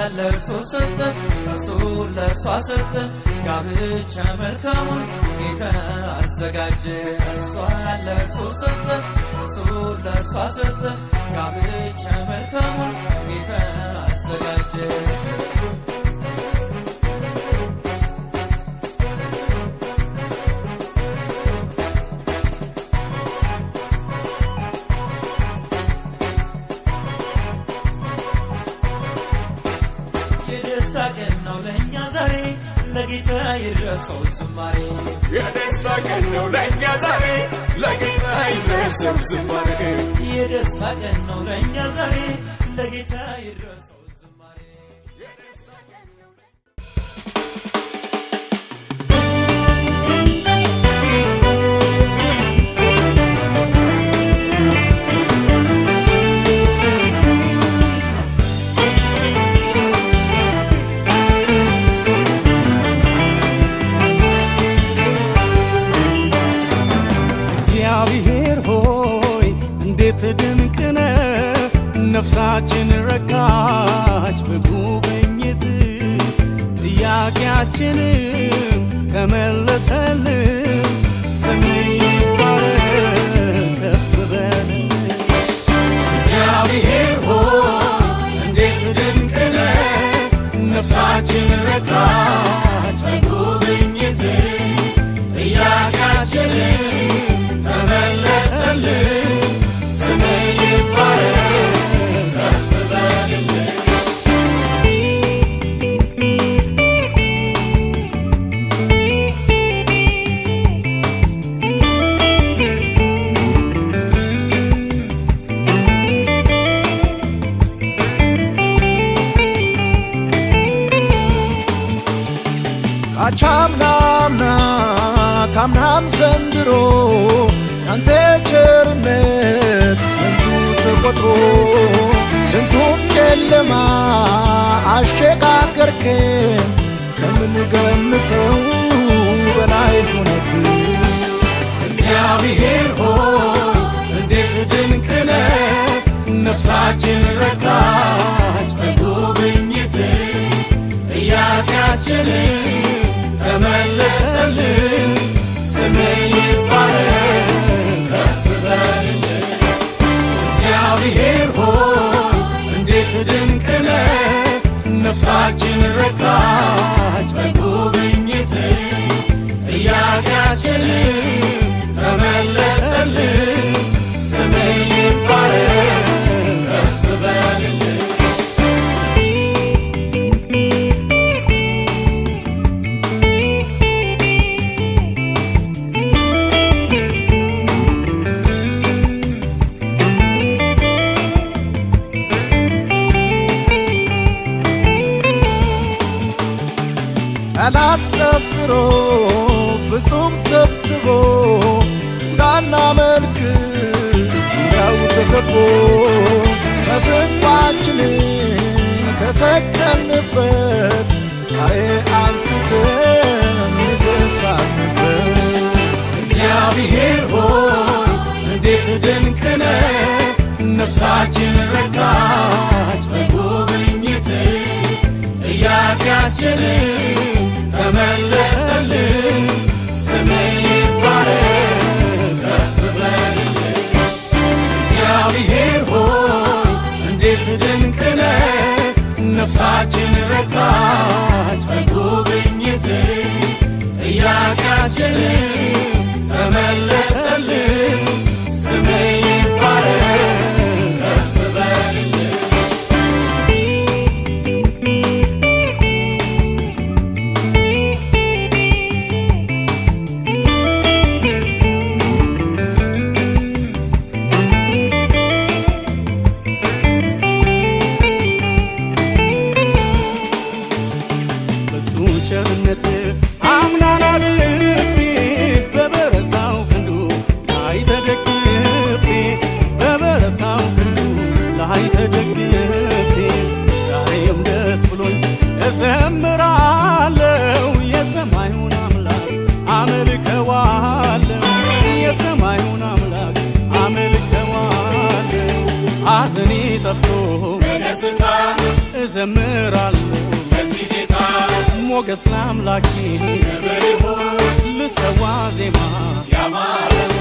ለእርሱ ሰጠ እርሱ ለእርሷ ሰጠ ጋብቻ መልካሙን ጌታ አዘጋጀ እሷ ለእርሱ ሰጠ እርሱ ለእርሷ ሰጠ ጋብቻ መልካሙን ጌታ አዘጋጀ ቀን ነው ለኛ ዛሬ ለጌታ ይድረሰው ዝማሬ የደስታ ቀን ነው ለኛ ዛሬ ለጌታ ይድረሰው ዝማሬ የደስታ ቀን ነው ለኛ ዛሬ ለጌታ ይድረሰው ዝማሬ ድንቅነ ነፍሳችን ረካች በጉብኝት ጥያቄያችንን ከመለሰልን ስም ይባረክ ከፍ በል እግዚአብሔር ሆይ እንዴት ድንቅነ ነፍሳችን ረካች በጉብኝት ጥያቄያችንን ከመለሰልን ካቻምናምና ካምናም ዘንድሮ ያንተ ቸርነት ስንቱ ተቆጥሮ ስንቱን ጨለማ አሸጋገርከን ከምንገምተው በላይ ሆነብን እግዚአብሔር ሆይ እንዴት ድንቅነ ነፍሳችን ረካች በጉብኝት ጥያቄያችንን ተመለሰልን ስም ይባረክ ከፍ በልልን እግዚአብሔር ሆይ እንዴት ድንቅነ ነፍሳችን ረካች በጉብኝት ጥያቄያችንን ተመለሰልን ስም ይባረክ ከፍ በልልን ጠላት ጠፍሮ ፍጹም ተብትቦ እንዳናመልክ ዙሪያው ተከቦ መሰንቋችንን ከሰቀልንበት ዛሬ አንስተን ንገሳንበት እግዚአብሔር ሆይ እንዴት ድንቅነ ነፍሳችን ረካች በጉብኝት ጥያቄያችንን ተመለሰልን ስም ይባረክ ከፍ በልልን እግዚአብሔር ሆይ እንዴት ድንቅነ ነፍሳችን ረካች በጉብኝት ጥያቄያችንን ተመለሰልን ስም ይባረክ ከፍ በልልን ቸርነት አምናን አልፌ በበረታው ክንዱ ላይ ተደግፌ በበረታው ክንዱ ላይ ተደግፌ ዛሬም ደስ ብሎኝ እዘምራለሁ የሰማዩን አምላክ አመልከዋለሁ የሰማዩን አምላክ አመልከዋለሁ ሐዘኔ ጠፍቶ በደስታ እዘምራለሁ ለዚህ ጌታ ሞገስ ለአምላኬ ክብር ይሁን ልሰዋ ዜማ ያማረው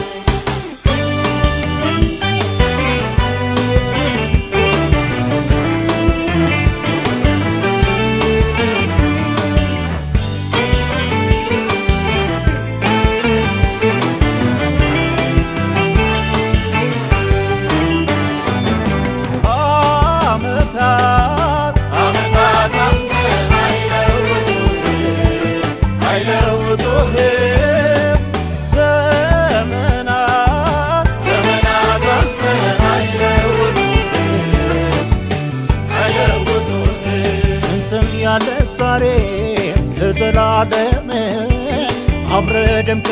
ዓመታት አንተን አይለውጡህም ዘመናት አንተን አይለውጡህም ጥንትም ያለ ዛሬ ለዘላለም አምረ ደምቀ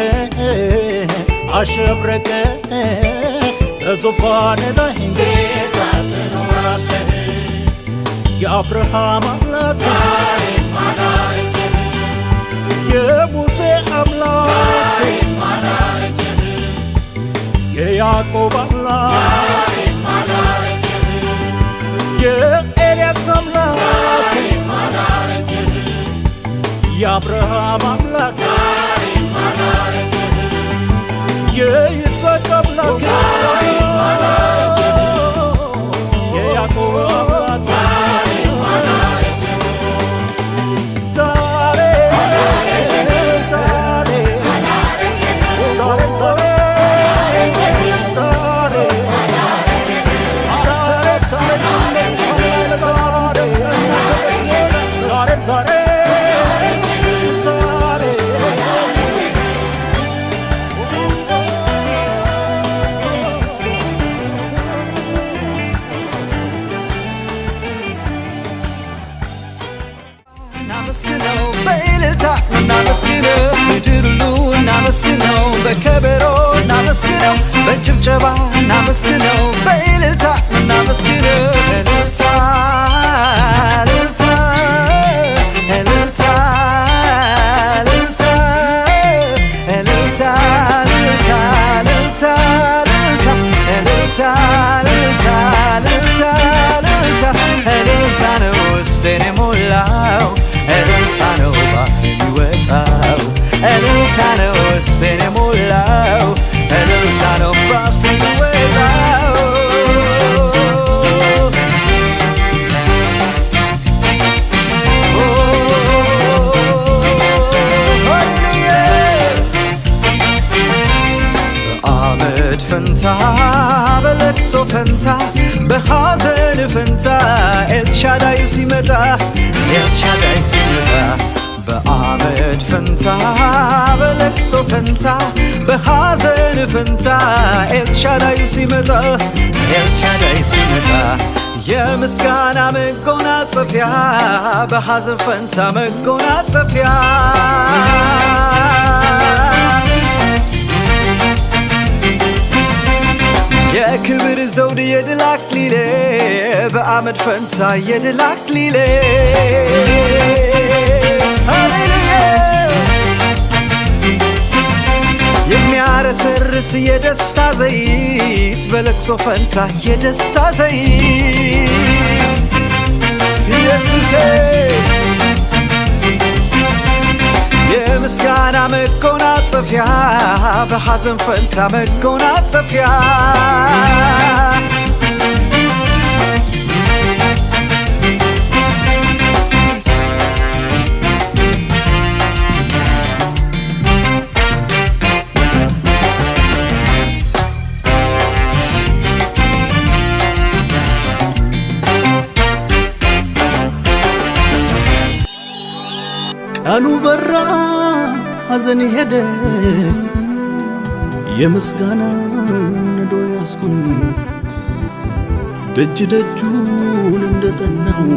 አሸብረቀ በዙፋን ላይ ጌታ ትኖራለህ የአብርሃም አምላክ ዛሬም አላረጀህ የሙሴ አምላክ ዛሬም አላረጀህ የያዕቆብ አምላክ ዛሬም አላረጀህ የኤልያስ አምላክ ዛሬም አላረጀህ የአብርሃም አምላክ ዛሬም አላረጀህ የይስሐቅ አምላክ ዛሬም አላረጀህ የያዕቆብ አምላክ ዛሬም አላረጀህ ዛሬ እናመስግነው በእልልታ እናመስግነው ምድር ሁሉ እናመስግነው በከበሮ እናመስግነው በጭብጨባ እናመስግነው በእልልታ እናመስግነው እልልታ እልልታ እልልታ እልልታ እልልታ እልልታ እልልታ እልልታ እልልታ እልልታ እልልታ እልልታ ነው ውስጤን የሞላው እልልታ ነው ባፌ የሚወጣው እልልታ ነው ውስጤን የሞላው እልልታ ነው ባፌ የሚወጣው በአመድ ፈንታ በለቅሶ ፈንታ በሐዘን ፈንታ ኤልሻዳይ ሲመጣ ኤልሻዳይ ሲመጣ በአመድ ፈንታ በለቅሶ ፈንታ በሐዘን ፈንታ ኤልሻዳይ ሲመጣ ኤልሻዳይ ሲመጣ የምስጋና መጎናጸፊያ በሐዘን ፈንታ መጎናጸፊያ የክብር ዘውድ የድል አክሊሌ በአመድ ፈንታ የድል አክሊሌ ሃሌሉያ የሚያረሰርስ የደስታ ዘይት በለቅሶ ፈንታ የደስታ ዘይት ኢየሱሴ የምስጋና መጎናጸፊያ በሐዘን ፈንታ መጎናጸፊያ ቀኑ በራ ሐዘን ሄደ የምስጋና ነዶ ያስኩኝ ደጅ ደጁን እንደጠናው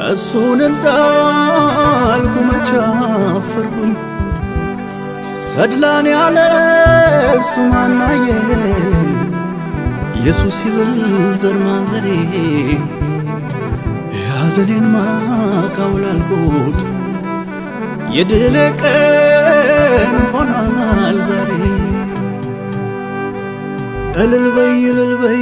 እሱን እንዳልኩ መቻፈርኩኝ ተድላን ያለ እሱ ማናየ ኢየሱስ ይብል ዘር ማንዘሬ የሐዘኔን ማቃውላልኩት የድል ቀን ሆኗል ዛሬ እልል በይ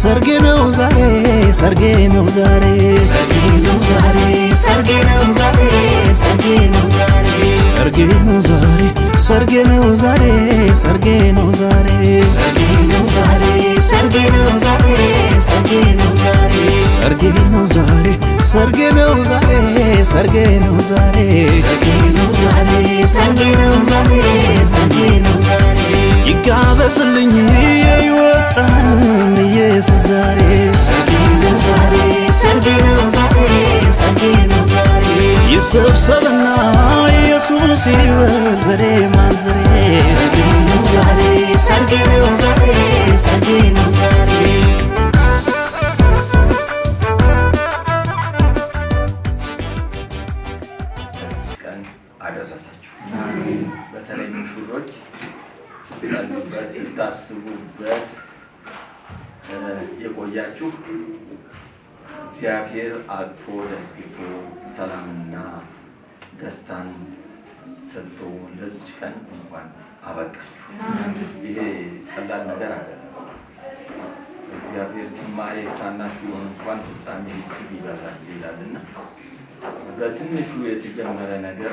ሰርጌ ነው ዛሬ ሰርጌ ነው ዛሬ ሰርጌ ነው ዛሬ ሰርጌ ነው ዛሬ ሰርጌ ነው ዛሬ ሰርጌ ነው ዛሬ ሰርጌ ነው ዛሬ ሰርጌ ነው ዛሬ ሰርጌ ነው ዛሬ ሰርጌ ነው ዛሬ ሰርጌ ነው ዛሬ ሰርጌ ነው ዛሬ ሰርጌ ነው ዛሬ ሰርጌ ነው ዛሬ ሰርጌ ነው ዛሬ ሰርጌ ነው ዛሬ ሰርጌ ነው ዛሬ ይጋበዝልኝ ይወጣን ኢየሱስ ዛሬ ሰርጌ ነው ዛሬ ሰርጌ ነው ዛሬ ሰርጌ ነው ዛሬ ይሰብሰብና ኢየሱስ ይበል ዘሬ ማንዘሬ ሰርጌ ነው ዛሬ ሰርጌ ነው ዛሬ ሰርጌ ነው ዛሬ አደረሳችሁ። በተለይ ሙሽሮች ስትጸልዩበት ስታስቡበት የቆያችሁ እግዚአብሔር አቅፎ ደግፎ ሰላምና ደስታን ሰጥቶ ለዚች ቀን እንኳን አበቃችሁ። ይሄ ቀላል ነገር አይደለም። እግዚአብሔር ጅማሬ ታናሽ ቢሆን እንኳን ፍጻሜ እጅግ ይበዛል ይላልና በትንሹ የተጀመረ ነገር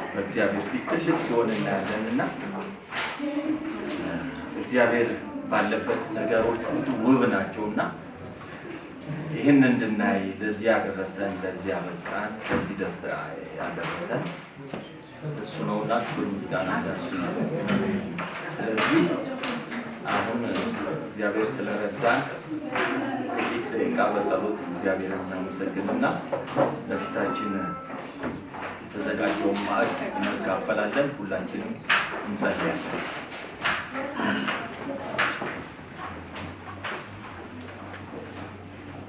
በእግዚአብሔር ፊት ትልቅ ሲሆን እናያለንና እግዚአብሔር ባለበት ነገሮች ሁሉ ውብ ናቸውና ይህን እንድናይ ለዚህ ያደረሰን ለዚህ ያበቃን ለዚህ ደስታ ያደረሰን እሱ ነውና ክብር ምስጋና ለእርሱ ይሁን። ስለዚህ አሁን እግዚአብሔር ስለረዳን ጥቂት ደቂቃ በጸሎት እግዚአብሔርን እናመሰግንና በፊታችን የተዘጋጀውን ማዕድ እንካፈላለን። ሁላችንም እንጸልያለን።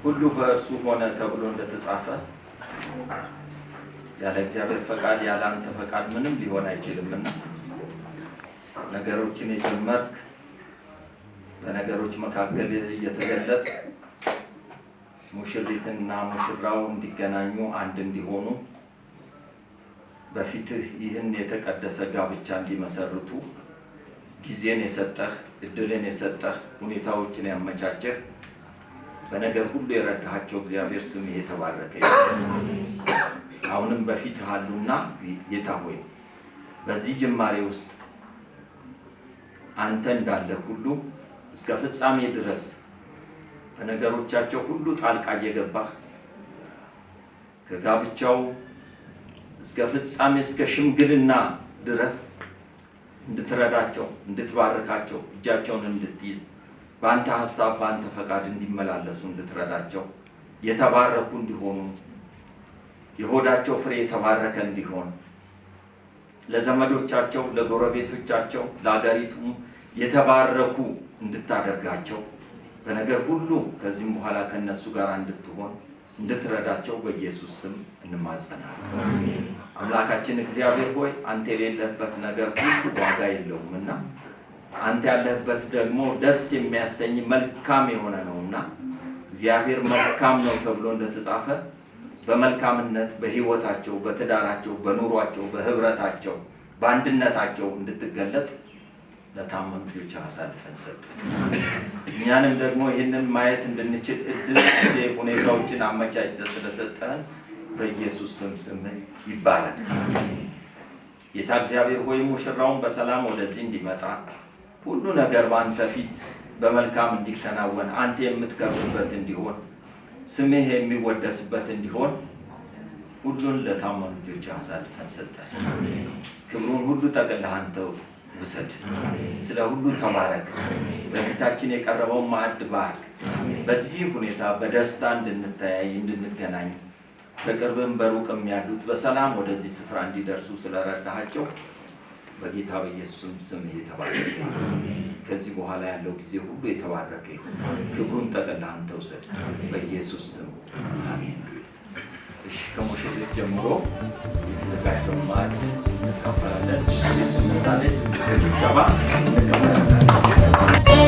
ሁሉ በእርሱ ሆነ ተብሎ እንደተጻፈ ያለ እግዚአብሔር ፈቃድ ያለ አንተ ፈቃድ ምንም ሊሆን አይችልምና ነገሮችን የጀመርክ በነገሮች መካከል እየተገለጥ ሙሽሪትና ሙሽራው እንዲገናኙ አንድ እንዲሆኑ በፊትህ ይህን የተቀደሰ ጋብቻ እንዲመሰርቱ ጊዜን የሰጠህ እድልን የሰጠህ ሁኔታዎችን ያመቻቸህ በነገር ሁሉ የረዳሃቸው እግዚአብሔር ስም የተባረከ ይሁን። አሁንም በፊትህ አሉና ጌታ ሆይ በዚህ ጅማሬ ውስጥ አንተ እንዳለ ሁሉ እስከ ፍጻሜ ድረስ በነገሮቻቸው ሁሉ ጣልቃ እየገባህ ከጋብቻው እስከ ፍጻሜ እስከ ሽምግልና ድረስ እንድትረዳቸው እንድትባርካቸው እጃቸውን እንድትይዝ በአንተ ሐሳብ በአንተ ፈቃድ እንዲመላለሱ እንድትረዳቸው የተባረኩ እንዲሆኑ የሆዳቸው ፍሬ የተባረከ እንዲሆን ለዘመዶቻቸው ለጎረቤቶቻቸው ለአገሪቱም የተባረኩ እንድታደርጋቸው በነገር ሁሉ ከዚህም በኋላ ከነሱ ጋር እንድትሆን እንድትረዳቸው በኢየሱስ ስም እንማጸናለን። አምላካችን እግዚአብሔር ሆይ አንተ የሌለበት ነገር ሁሉ ዋጋ የለውምና አንተ ያለህበት ደግሞ ደስ የሚያሰኝ መልካም የሆነ ነውና እግዚአብሔር መልካም ነው ተብሎ እንደተጻፈ በመልካምነት በህይወታቸው በትዳራቸው በኑሯቸው በህብረታቸው በአንድነታቸው እንድትገለጥ ለታመኑ ልጆች አሳልፈን ሰጠን። እኛንም ደግሞ ይህንን ማየት እንድንችል እድል ጊዜ ሁኔታዎችን አመቻችተህ ስለሰጠን በኢየሱስ ስም ይባረክ። ጌታ እግዚአብሔር ሆይ ሙሽራውን በሰላም ወደዚህ እንዲመጣ ሁሉ ነገር በአንተ ፊት በመልካም እንዲከናወን አንተ የምትከብርበት እንዲሆን ስምህ የሚወደስበት እንዲሆን ሁሉን ለታመኑ ልጆች አሳልፈን ሰጠን። ክብሩን ሁሉ ጠቅልለህ አንተ ውሰድ። ስለ ሁሉ ተባረክ። በፊታችን የቀረበው ማዕድ ባርክ። በዚህ ሁኔታ በደስታ እንድንተያይ እንድንገናኝ በቅርብም በሩቅም ያሉት በሰላም ወደዚህ ስፍራ እንዲደርሱ ስለረዳሃቸው በጌታ በኢየሱስ ስም የተባረከ ይሁን። ከዚህ በኋላ ያለው ጊዜ ሁሉ የተባረከ ይሁን። ክብሩን ጠቅልለህ አንተ ውሰድ በኢየሱስ ስም አሜን። እሺ ከሙሽሪት ጀምሮ የተዘጋጀው ማዕድ እንካፈላለን። ምሳሌ በጭብጨባ እንካፈላለን።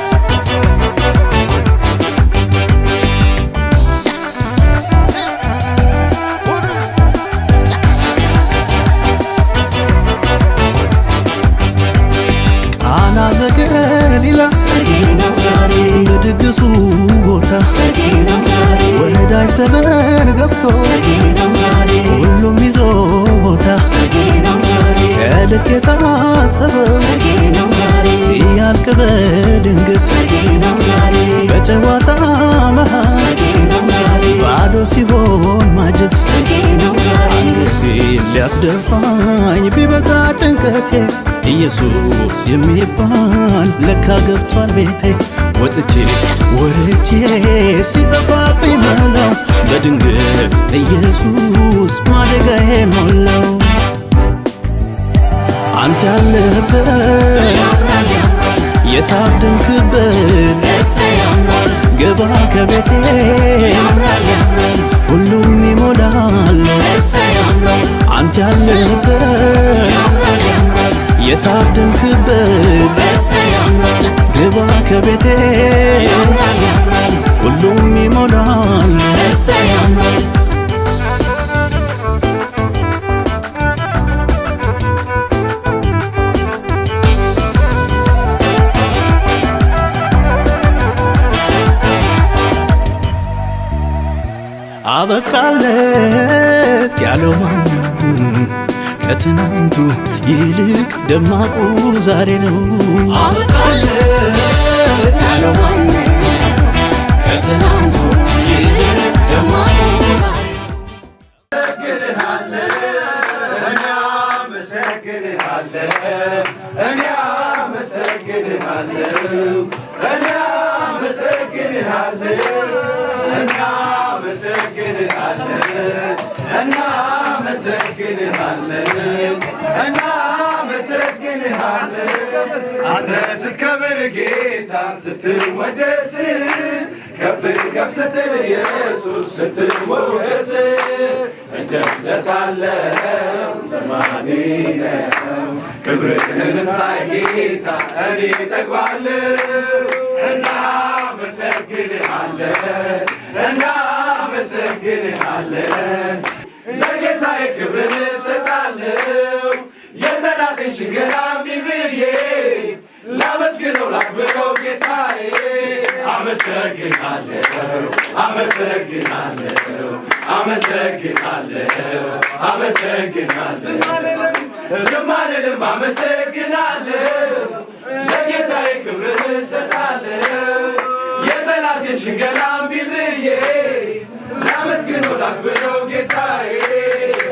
በቅዱሱ ቦታ ሰርጌ ነው ዛሬ ወዳጅ ዘመድ ገብቶ ሰርጌ ነው ዛሬ ሁሉም ይዞ ቦታ ሰርጌ ነው ዛሬ ከልክ የታሰበ ሰርጌ ነው ዛሬ ሲያልቅ በድንገት ሰርጌ ነው ዛሬ በጨዋታ መሃል ሰርጌ ነው ዛሬ ባዶ ሲሆን ማጀት ሰርጌ ነው ዛሬ አንገቴን ሊያስደፋኝ ቢበዛ ጭንቀቴ ኢየሱስ የሚባል ለካ ገብቷል ቤቴ ወጥቼ ወርጄ ሲጠፋብኝ መላው በድንገት ኢየሱስ ማደጋዬን ሞላው አንተ ያለህበት የታደምክበት ደስ ያምራል ገባ ከቤቴ ያምራል ያምራል ሁሉም ይሞላል ደስ ያምራል አንተ ያለህበት ያምራል ያምራል የታደምክበት ደስ ያምራል ገባ ከቤቴ ያምራል ያምራል ሁሉም ይሞላል ደስ ያምራል አበቃለት ያለው ማነው ከትናንቱ ይልቅ ደማቁ ዛሬ ነው አበቃለት ያለው ማነው ከትናንቱ ይልቅ ደማቁ ዛሬ አንተ ስትከብር ጌታ ስትወደስ ከፍ ከፍ ስትል ኢየሱስ ስትሞገስ እንደሰታለው ጥማቴ ነው ክብርህን ሳይ ጌታ እኔ ጠግባለሁ እናመሰግንሃለን እናመሰግንሃለን ለጌታዬ ክብርን እሰጣለሁ የጠላቴን ሽንገላ እምቢ ብዬ ላመስግነው ላክብረው ጌታዬ አመሰግናለሁ አመሰግናለሁ አመሰግናለሁ አመሰግናለሁ ዝም አልልም አመሰግናለሁ ለጌታዬ ክብርን እሰጣለሁ የጠላቴን ሽንገላ እምቢ ብዬ ላመስግነው ላክብረው ጌታዬ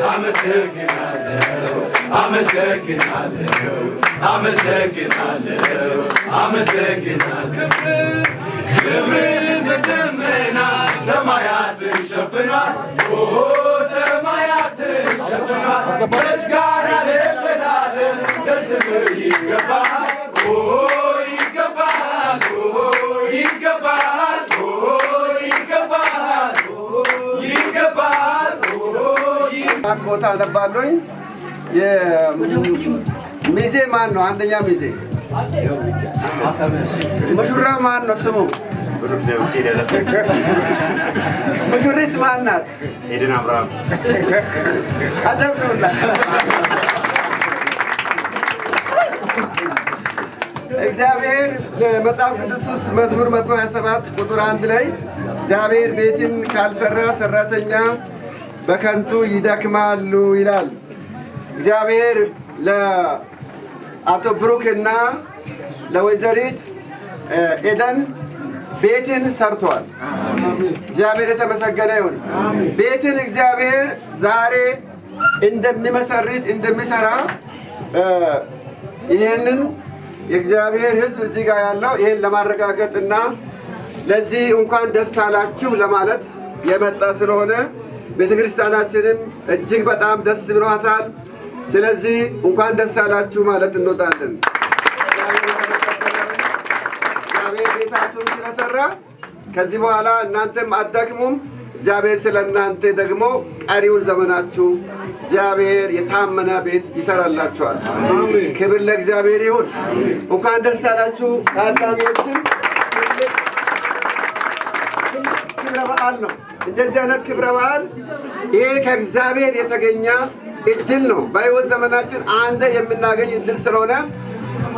አመሰግናለሁ አመሰግናለሁ አመሰግናለሁ አመሰግናለሁ ክብርን በደመና ሰማያትን ሸፍኗል ሰማያትን ሸፍኗል ምስጋና ለዘላለም ለስምህ ይገባል ይገባል ይገባል ይገባል ይገባል ቦታ ነባለኝ ሚዜ ማን ነው? አንደኛ ሚዜ ሙሽራ ማን ነው ስሙ? ሙሽሪት ማን ናት? ኤደን አብርሃም አጨብጭቡላ። እግዚአብሔር መጽሐፍ ቅዱስ ውስጥ መዝሙር 127 ቁጥር 1 ላይ እግዚአብሔር ቤትን ካልሰራ ሰራተኛ በከንቱ ይደክማሉ ይላል። እግዚአብሔር ለአቶ ብሩክና ለወይዘሪት ኤደን ቤትን ሰርቷል። እግዚአብሔር የተመሰገነ ይሁን። ቤትን እግዚአብሔር ዛሬ እንደሚመሰርት እንደሚሰራ ይህንን የእግዚአብሔር ሕዝብ እዚህ ጋር ያለው ይህን ለማረጋገጥና ለዚህ እንኳን ደስ አላችሁ ለማለት የመጣ ስለሆነ ቤተክርስቲያናችንም እጅግ በጣም ደስ ብሏታል። ስለዚህ እንኳን ደስ አላችሁ ማለት እንወጣለን። እግዚአብሔር ቤታችሁን ስለሰራ ከዚህ በኋላ እናንተም አትደክሙም። እግዚአብሔር ስለ እናንተ ደግሞ ቀሪውን ዘመናችሁ እግዚአብሔር የታመነ ቤት ይሰራላችኋል። ክብር ለእግዚአብሔር ይሁን። እንኳን ደስ አላችሁ። ታዳሚዎችም ክብረ በዓል ነው። እንደዚህ አይነት ክብረ በዓል ይሄ ከእግዚአብሔር የተገኘ እድል ነው። በሕይወት ዘመናችን አንድ የምናገኝ እድል ስለሆነ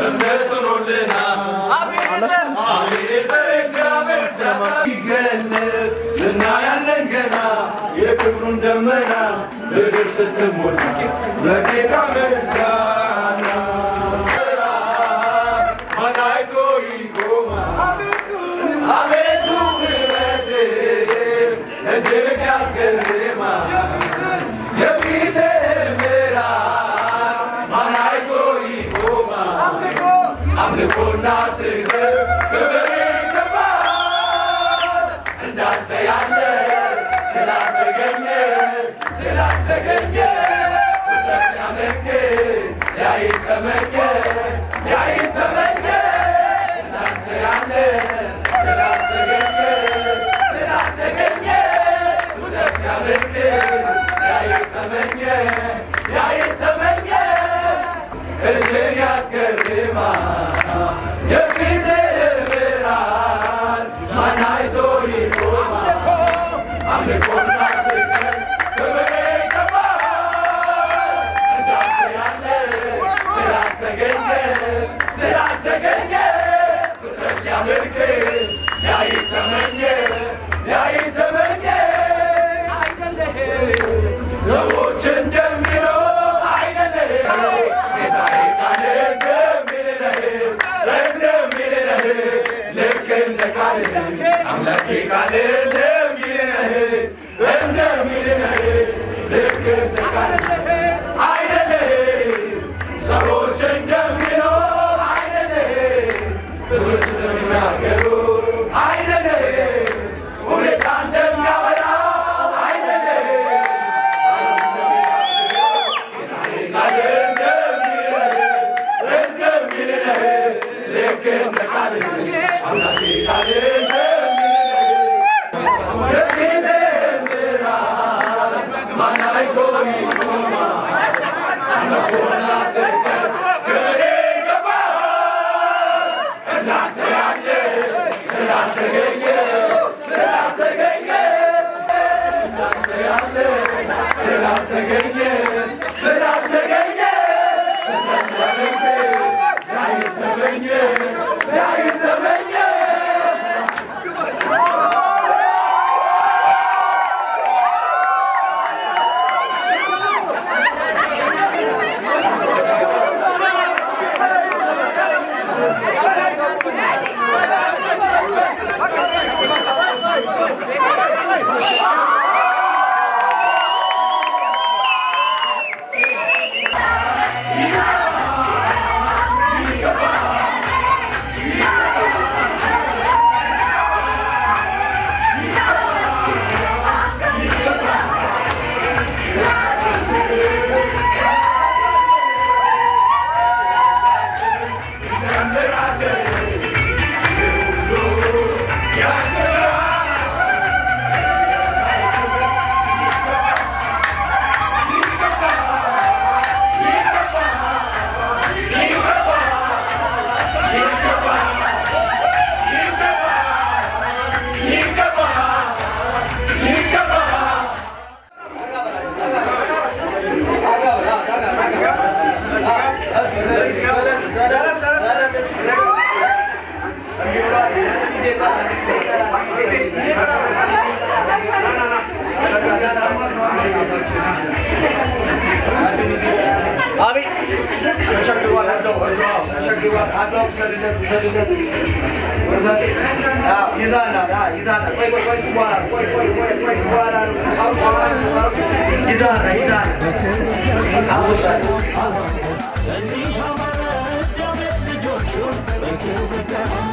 እምነት ሆኖልናል። አቤኔዘር እግዚአብሔር ይገለጥ እናያለን ገና የክብሩን ደመና ምድር ስትሞላ በጌታ ምስጋና ማን አይቶ ይቆማል? አቤቱ ምሕረትህ እጅግ ያስገርማል። የፊትህ ብርሃን ማን አይቶ ይቆማል? አምልኮና ስግደት ክብር ይገባል። እንዳንተ ያለ ስላልተገኘ ፍጥረት ያመልክ ያይተመኘ እንዳንተ ያለ ስላልተገኘ ፍጥረት ያመልክ ያይተመኘ እጅግ ያስገርማል። የፊትህ ብርሃን ማን አይቶ ይቆማል? አምልኮና ስግደት ክብር ይገባል። እንዳንተ ያለ ስላልተገኘ ፍጥረት ያመልክ ያይተመኘ ሰዎች እንደሚለው አይደለህም። ጌታዬ ቃል እንደሚልህ ልክ እንደ ቃልህ አምላኬ ቃል እንደሚልህ ልክ እንደ ቃልህ አይደለህም። ሰዎች እንደሚለው አይደለህም። ብዙዎች እንደሚናገሩ አይደለህም። ሁኔታ እንደሚያወራው አይደለህም።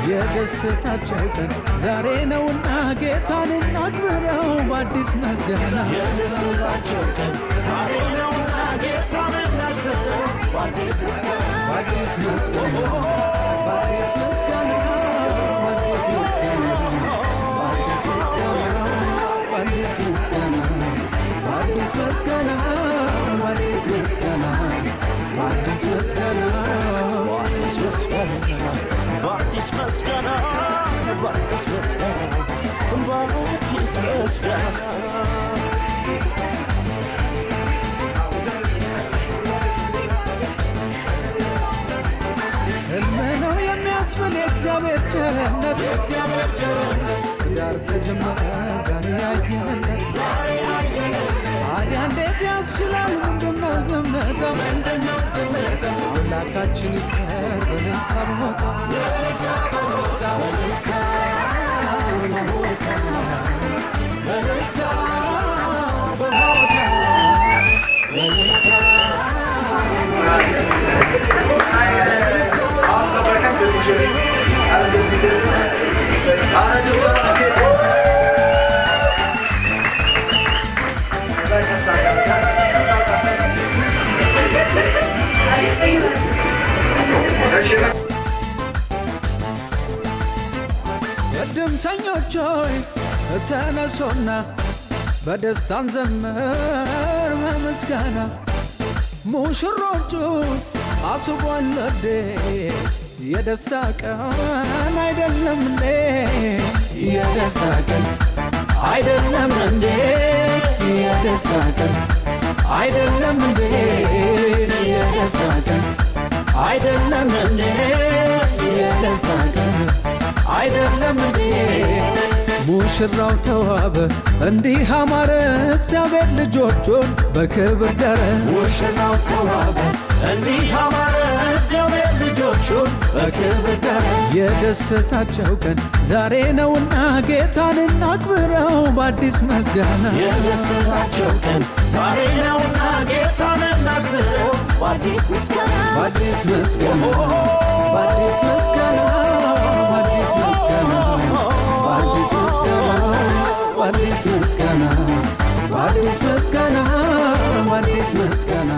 የደስታቸው ቀን ዛሬ ነውና ጌታን እናክብረው በአዲስ ምስጋና። የደስታቸው ቀን ዛሬ ነውና ጌታን እናክብረው በአዲስ ምስጋና፣ በአዲስ ምስጋና፣ በአዲስ ምስጋና፣ በአዲስ ምስጋና፣ በአዲስ ምስጋና፣ በአዲስ ምስጋና፣ በአዲስ ምስጋና፣ በአዲስ ምስጋና፣ በአዲስ ምስጋና፣ በአዲስ ምስጋና በአዲስ ምስጋና በአዲስ ምስጋና በአዲስ ምስጋና ያስብል የእግዚአብሔር ቸርነት ትዳር ተጀመረ ዛሬ ያየንለት ታዲያ እንዴት ያስችላል? ምንድነው ዝምታ? አምላካችን ይክበር በእልልታ በሆታ እድምተኞች ሆይ ተነሱና በደስታን ዘምር በምስጋና ሙሽሮቹ አስቧል ወዴ የደስታ ቀን አይደለም እንዴ? የደስታ ቀን አይደለም እንዴ? የደስታ ቀን አይደለም እንዴ? የደስታ ቀን አይደለም እንዴ? የደስታ ቀን አይደለም እንዴ? ሙሽራው ተዋበ እንዲህ አማረ እግዚአብሔር ልጆቹን በክብር ደረ ሙሽራው ተዋበ እንዲህ አማረ እግዚአብሔር ልጆቹን በክብር ደረ የደስታቸው ቀን ዛሬ ነውና ጌታን እናክብረው በአዲስ ምስጋና የደስታቸው ቀን ዛሬ ነውና ጌታን እናክብረው በአዲስ ምስጋና በአዲስ ምስጋና በአዲስ ምስጋና በአዲስ ምስጋና በአዲስ ምስጋና በአዲስ ምስጋና በአዲስ ምስጋና በአዲስ ምስጋና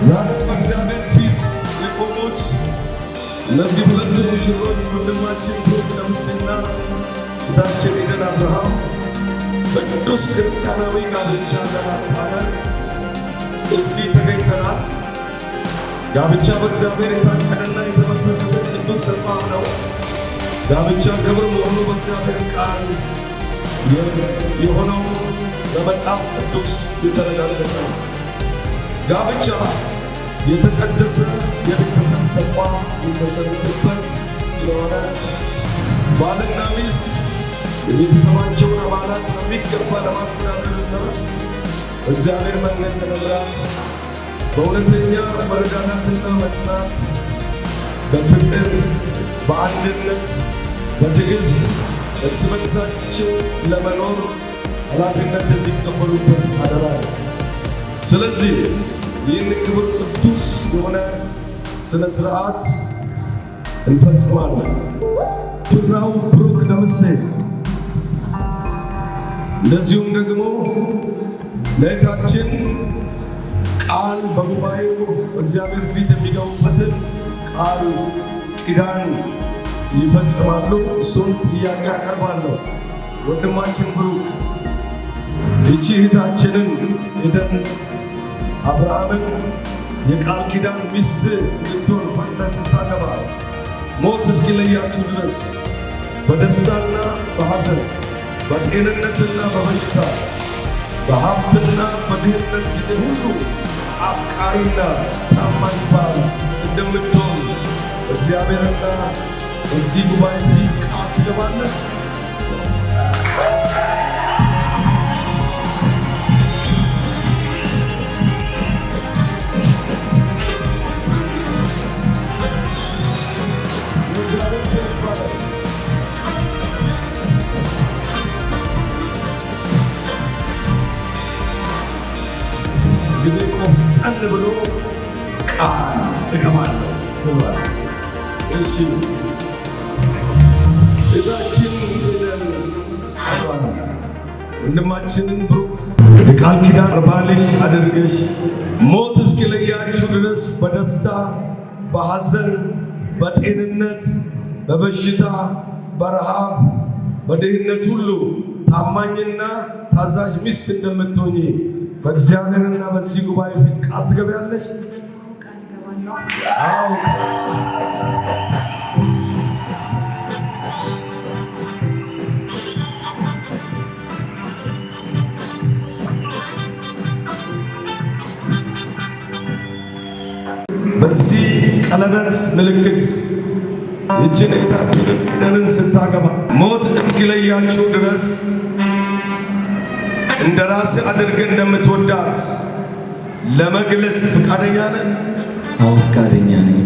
ዛሬ በእግዚአብሔር ፊት የቆሙት እነዚህ ሁለት ሙሽሮች ወንድማችን ብሩክ ደምሴና እህታችን ኤደን አብርሃም በቅዱስ ክርስቲያናዊ ጋብቻ ለማጣመር እዚህ ተገኝተናል። ጋብቻ በእግዚአብሔር የታቀደና የተመሰረተ ቅዱስ ተቋም ነው። ጋብቻ ክብር መሆኑ በእግዚአብሔር ቃል የሆነው በመጽሐፍ ቅዱስ የተረጋገጠ ነው። ጋብቻ የተቀደሰ የቤተሰብ ተቋም የሚመሰረትበት ስለሆነ ባልና ሚስት የቤተሰባቸውን አባላት በሚገባ ለማስተዳደርና በእግዚአብሔር መንገድ ለመምራት በእውነተኛ መረዳዳትና መጽናት በፍቅር በአንድነት በትዕግሥት እርስ በርሳቸው ለመኖር ኃላፊነት እንዲቀበሉበት አደራ ነው። ስለዚህ ይህን ክብር ቅዱስ የሆነ ስነ ሥርዓት እንፈጽማለን። ሙሽራው ብሩክ ደምሴ እንደዚሁም ደግሞ ለእህታችን ቃል በጉባኤው በእግዚአብሔር ፊት የሚገቡበትን ቃል ኪዳን ይፈጽማሉ። እሱም ጥያቄ አቀርባለሁ። ወንድማችን ብሩክ ይቺ እህታችንን ኤደን አብርሃምን የቃል ኪዳን ሚስት እንድትሆን ፈቅደህ ስታገባ ሞት እስኪለያችሁ ድረስ በደስታና በሐዘን በጤንነትና በበሽታ በሀብትና በድህነት ጊዜ ሁሉ አፍቃሪና ታማኝ ባል እንደምትሆን እግዚአብሔርና በዚህ ጉባኤ ፊት ቃል ትገባለህ? እንግዲህ ቆፍጠን ብሎ ቃል እገባለሁ ብሏል። እሺ እህታችን ኤደን አብርሃም ወንድማችንን ብሩክ የቃል ኪዳን ባልሽ አድርገሽ ሞት እስኪለያችሁ ድረስ በደስታ በሐዘን በጤንነት በበሽታ በረሃብ በድህነት ሁሉ ታማኝና ታዛዥ ሚስት እንደምትሆኚ በእግዚአብሔርና በዚህ ጉባኤ ፊት ቃል ትገቢያለሽ? አዎ። በዚህ ቀለበት ምልክት ይህችን እህታችንን ኤደንን ስታገባ ሞት እስኪለያችሁ ድረስ እንደ ራስህ አድርገህ እንደምትወዳት ለመግለጽ ፈቃደኛ ነህ? አዎ ፈቃደኛ ነኝ።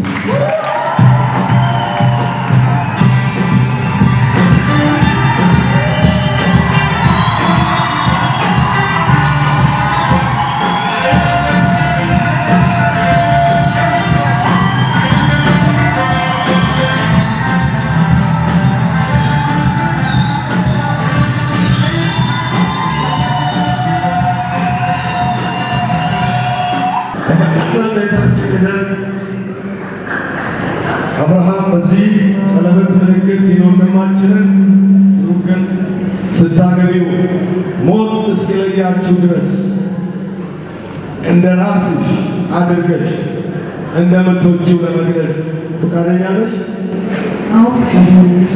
አብርሃም በዚህ ቀለበት ምልክት ወንድማችንን ብሩክን ስታገቢው ሞት እስኪለያችሁ ድረስ እንደ ራስሽ አድርገሽ እንደምትወጂው ለመግለጽ ፈቃደኛ ነሽ? አዎ ፈቃደኛ ነኝ።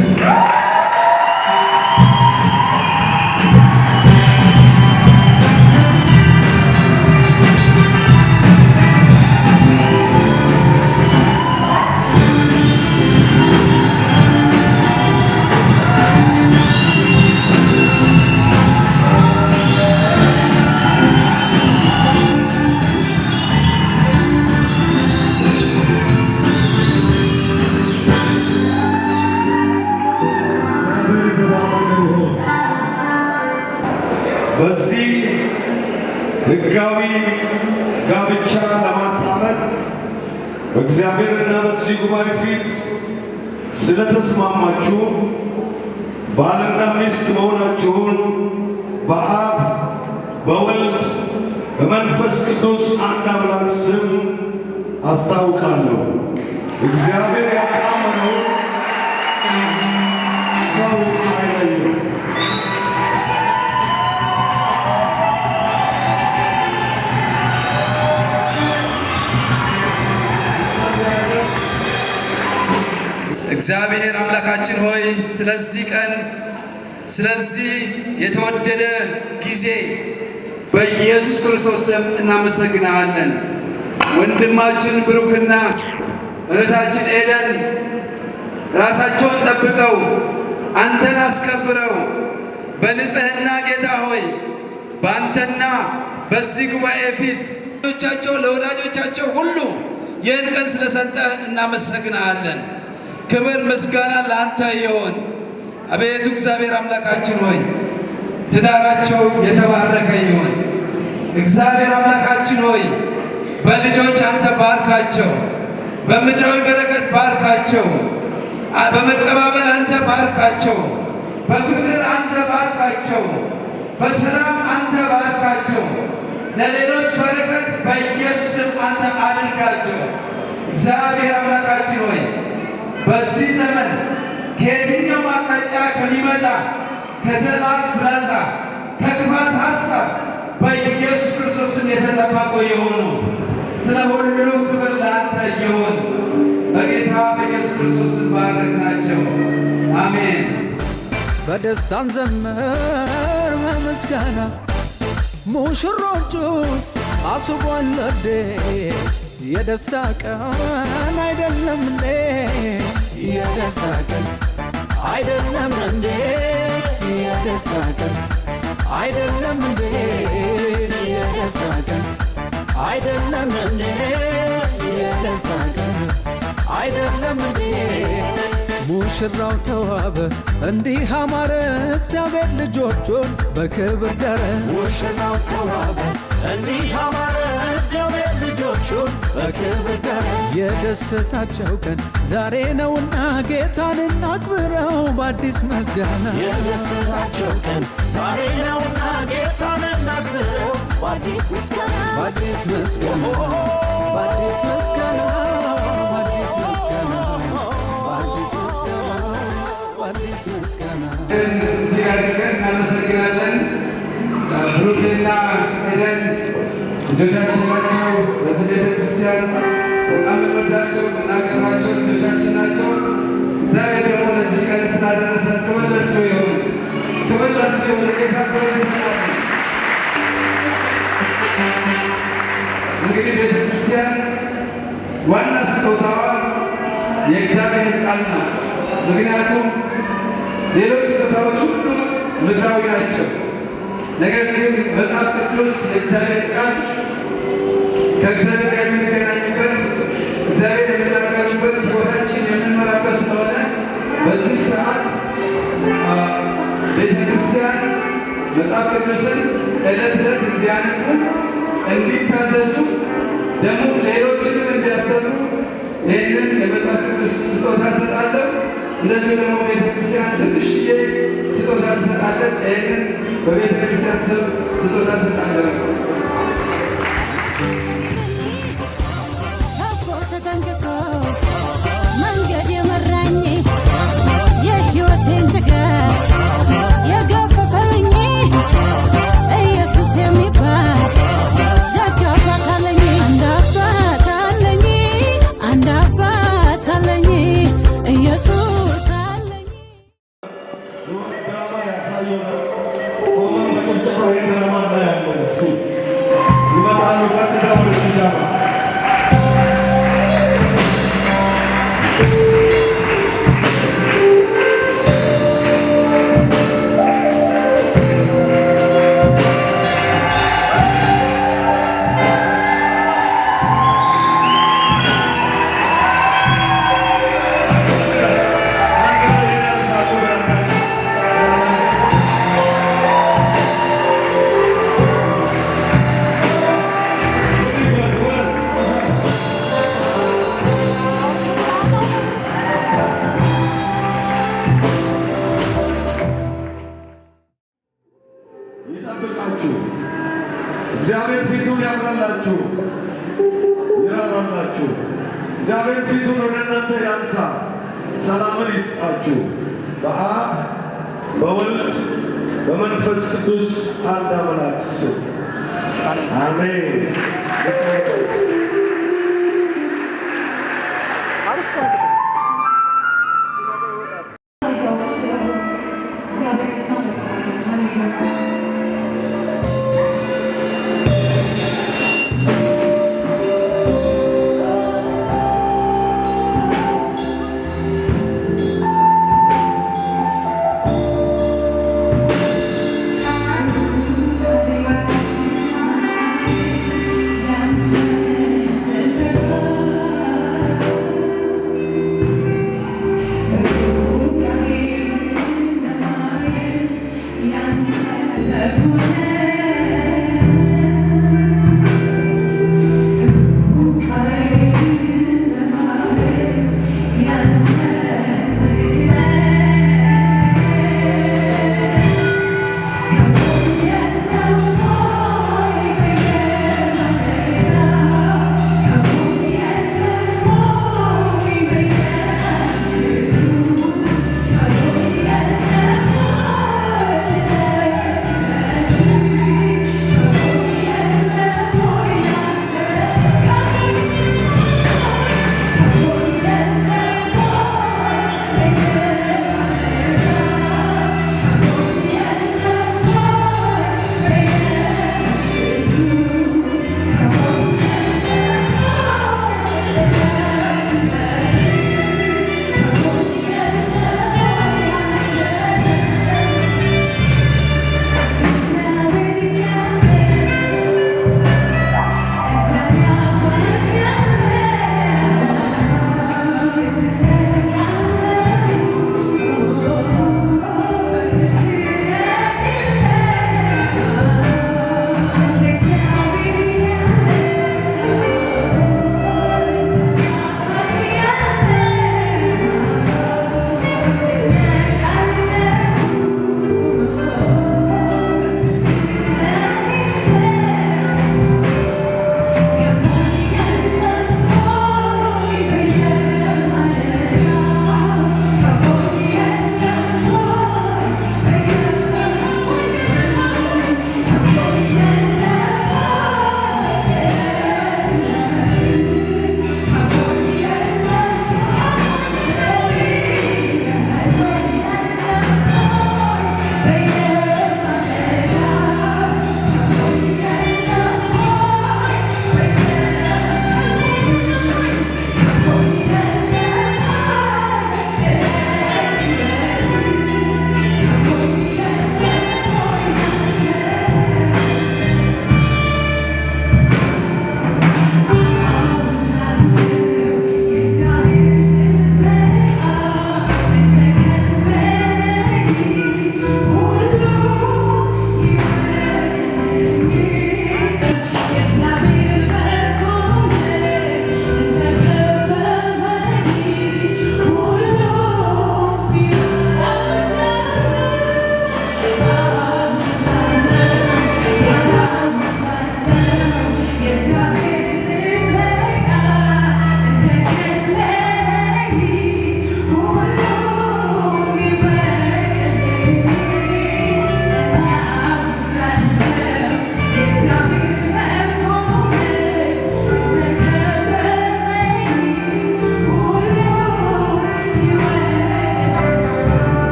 በእግዚአብሔርና በዚህ ጉባኤ ፊት ስለተስማማችሁ ባልና ሚስት መሆናችሁን በአብ በወልድ በመንፈስ ቅዱስ አንድ አምላክ ስም አስታውቃለሁ። እግዚአብሔር ያጣመረው ሰው አይለየው። እግዚአብሔር አምላካችን ሆይ ስለዚህ ቀን ስለዚህ የተወደደ ጊዜ በኢየሱስ ክርስቶስ ስም እናመሰግናለን። ወንድማችን ብሩክና እህታችን ኤደን ራሳቸውን ጠብቀው አንተን አስከብረው በንጽህና ጌታ ሆይ በአንተና በዚህ ጉባኤ ፊት ለወዳጆቻቸው ሁሉ ይህን ቀን ስለሰጠ እናመሰግናለን። ክብር ምስጋና ለአንተ ይሁን። አቤቱ እግዚአብሔር አምላካችን ሆይ ትዳራቸው የተባረከ ይሁን። እግዚአብሔር አምላካችን ሆይ በልጆች አንተ ባርካቸው፣ በምድራዊ በረከት ባርካቸው፣ በመቀባበል አንተ ባርካቸው፣ በፍቅር አንተ ባርካቸው፣ በሰላም አንተ ባርካቸው፣ ለሌሎች በረከት በኢየሱስ ስም አንተ አድርጋቸው። እግዚአብሔር አምላካችን ሆይ በዚህ ዘመን ከየትኛው አቅጣጫ ከሚመጣ ከጠላት ፍላጻ ከክፋት ሐሳብ በኢየሱስ ክርስቶስ ስም የተጠበቁ የሆኑ ስለ ሁሉ ክብር ለአንተ ይሁን። በጌታ በኢየሱስ ክርስቶስ ስም ባረክናቸው። አሜን። በደስታን ዘመር በምስጋና ሙሽሮቹ አስቧል ወዴ የደስታ ቀን አይደለም እንዴ? የደስታ ቀን አይደለም እንዴ? የደስታ ቀን አይደለም እንዴ? የደስታ ቀን አይደለም እንዴ? የደስታ ቀን አይደለም እንዴ? ሙሽራው ተዋበ እንዲህ አማረ እግዚአብሔር ልጆቹን በክብር ደረ። ሙሽራው ተዋበ እንዲህ አማረ እግዚአብሔር ልጆቹን በክብር ደረ። የደስታቸው ቀን ዛሬ ነውና ጌታን እናክብረው በአዲስ ምስጋና። የደስታቸው ቀን ዛሬ ነውና ጌታን እናክብረው በአዲስ ምስጋና። በአዲስ ምስጋና በአዲስ ምስጋና በአዲስ ምስጋና በአዲስ ምስጋና እጅግ አድርገን እናመሰግናለን። ብሩክና ኤደን ልጆቻችን ናቸው። በዚህ ቤተ ክርስቲያን በጣም የምንወዳቸው የምናከብራቸው ልጆቻችን ናቸው። እግዚአብሔር ደግሞ ለዚህ ቀን ስላደረሰን ክብር ለእርሱ ይሁን፣ ክብር ለእርሱ ይሁን። ጌታ ክብር ይስጣል። እንግዲህ ቤተ ክርስቲያን ዋና ስጦታዋ የእግዚአብሔር ቃል ነው። ምክንያቱም ሌሎች ስጦታዎች ሁሉ ምድራዊ ናቸው። ነገር ግን መጽሐፍ ቅዱስ የእግዚአብሔር ቃል ከእግዚአብሔር ጋር የምንገናኝበት እግዚአብሔር የምናገርበት ሕይወታችን የምንመራበት ስለሆነ በዚህ ሰዓት ቤተ ክርስቲያን መጽሐፍ ቅዱስን ዕለት ዕለት እንዲያነቡ እንዲታዘዙ ደግሞ ሌሎችንም እንዲያስተምሩ ይህንን የመጽሐፍ ቅዱስ ስጦታ እሰጣለሁ። እንደዚሁ ደግሞ ቤተ ክርስቲያን ትንሽዬ ስጦታ ትሰጣለች። ይህንን በቤተ ክርስቲያን ስም ስጦታ እሰጣለሁ። ተጠንቅቆ መንገድ የመራኝ የሕይወቴን ችግር የገፈፈልኝ ኢየሱስ የሚባል ደግ አባት አለኝ። አንድ አባት አለኝ፣ አንድ አባት አለኝ፣ ኢየሱስ አለኝ። ድራማ ያሳየናል። ቆመን በጭብጨባ ይህን ድራማ እናያለን። እስኪ ሲመጣሉ ቀጥታ ወደ ፒጃማ ሰላምን ይስጣችሁ። በአብ በወልድ በመንፈስ ቅዱስ አንድ አምላክ ስም አሜን። Yeah.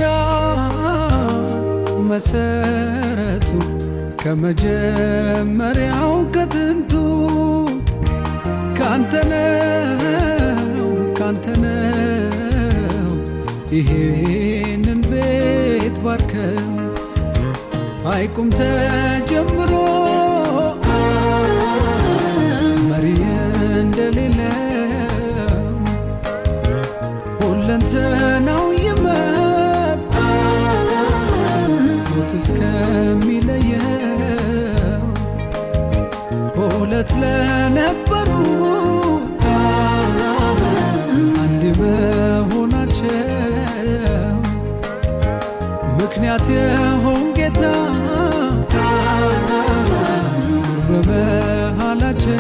የትዳር መሰረቱ ከመጀመሪያው ከጥንቱ ካንተነው ይሄንን ቤት ባርከው አይቁም ተጀምሮ መሪ እንደሌለው ሁለንተናው ይመር ሞት እስከሚለየው ሁለት ለነበሩ አንድ መሆናቸው ምክንያት የሆን ጌታ ኑር በመሃላቸው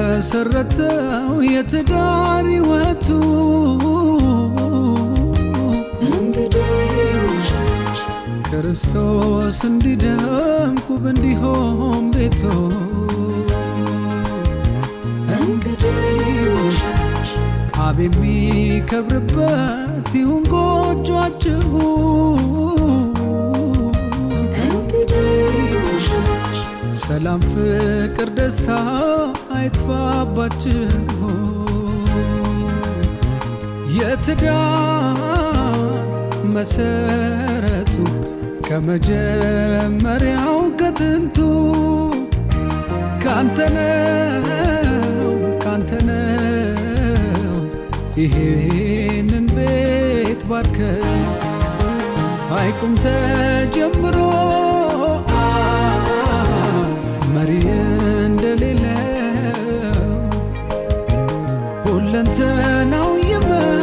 የተመሰረተው የትዳር ሕይወቱ ክርስቶስ እንዲደምቅ ውብ እንዲሆን ቤቶ አብ የሚከብርበት ይሁን ጎጆአችሁ ሰላም ፍቅር ደስታ አይጥፋባችሁ የትዳር መሰረቱ ከመጀመሪያው ከጥንቱ ካንተነው ይሄንን ቤት ባርከው አይቁም ተጀምሮ መሪ እንደሌለው ሁለንተናው ይመር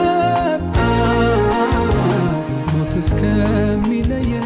ሞት እስከሚለየው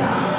Time.